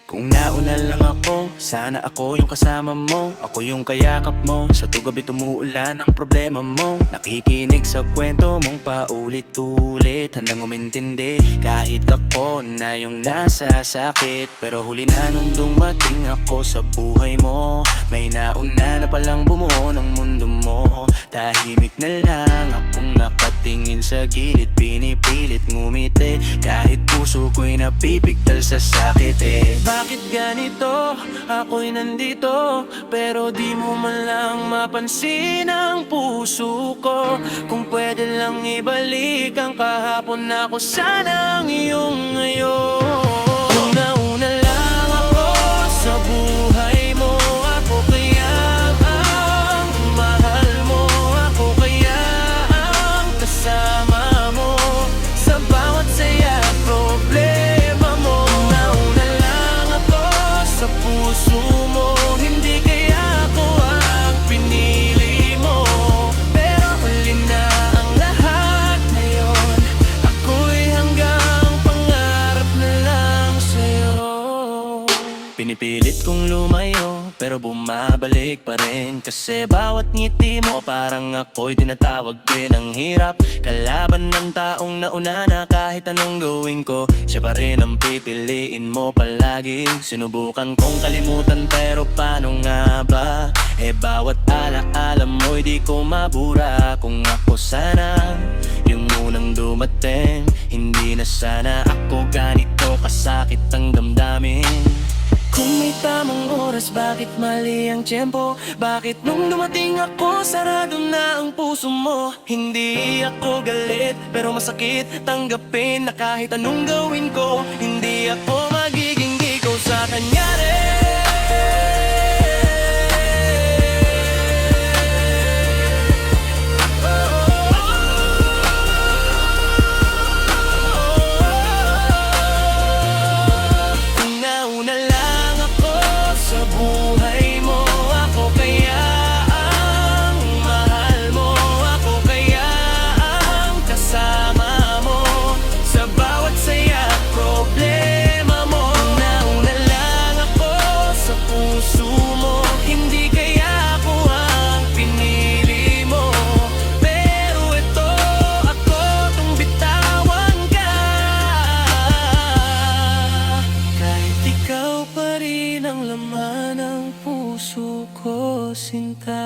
Kung nauna lang ako, sana ako yung kasama mo. Ako yung kayakap mo, sa tugabi tumuulan ang problema mo. Nakikinig sa kwento mong paulit-ulit, handang umintindi kahit ako na yung nasa sakit. Pero huli na nung dumating ako sa buhay mo, may nauna na palang bumuo ng mundo mo. Tahimik na lang akong nakatingin sa gilid, pinipilit ngumiti kahit puso ko'y napipigtal sa sakit Bakit ganito? Ako'y nandito pero di mo man lang mapansin ang puso ko. Kung pwede lang ibalik ang kahapon, ako sana ang iyong ngayon. Una-una lang ako sa buhay mo, ako kaya ang mahal mo, ako kaya ang kasama mo sa bawat saya at problema mo. Una-una lang ako sa puso mo, hindi kaya ako ang pinili mo. Pero huli na ang lahat ngayon, ako'y hanggang pangarap na lang sa'yo. Pinipilit kong lumayo pero bumabalik pa rin, kasi bawat ngiti mo parang ako'y tinatawag din ang hirap. Kalaban ng taong nauna na kahit anong gawin ko, siya pa rin ang pipiliin mo palagi. Sinubukan kong kalimutan pero paano nga ba? Bawat alaala mo'y di ko mabura. Kung ako sana yung unang dumating, hindi na sana ako ganito kasakit ang damdamin. Kung may tamang oras, bakit mali ang tiyempo? Bakit nung dumating ako, sarado na ang puso mo? Hindi ako galit, pero masakit tanggapin na kahit anong gawin ko, hindi ako magiging ikaw sa kanya rin. Buhay mo, ako kaya ang mahal mo, ako kaya ang kasama mo sa bawat saya at problema mo. Nauna lang ako sa puso mo, hindi kaya ako ang pinili mo. Pero ito ako tong bitawan ka, kahit ikaw pa rin ang laman ng puso ko, sinta.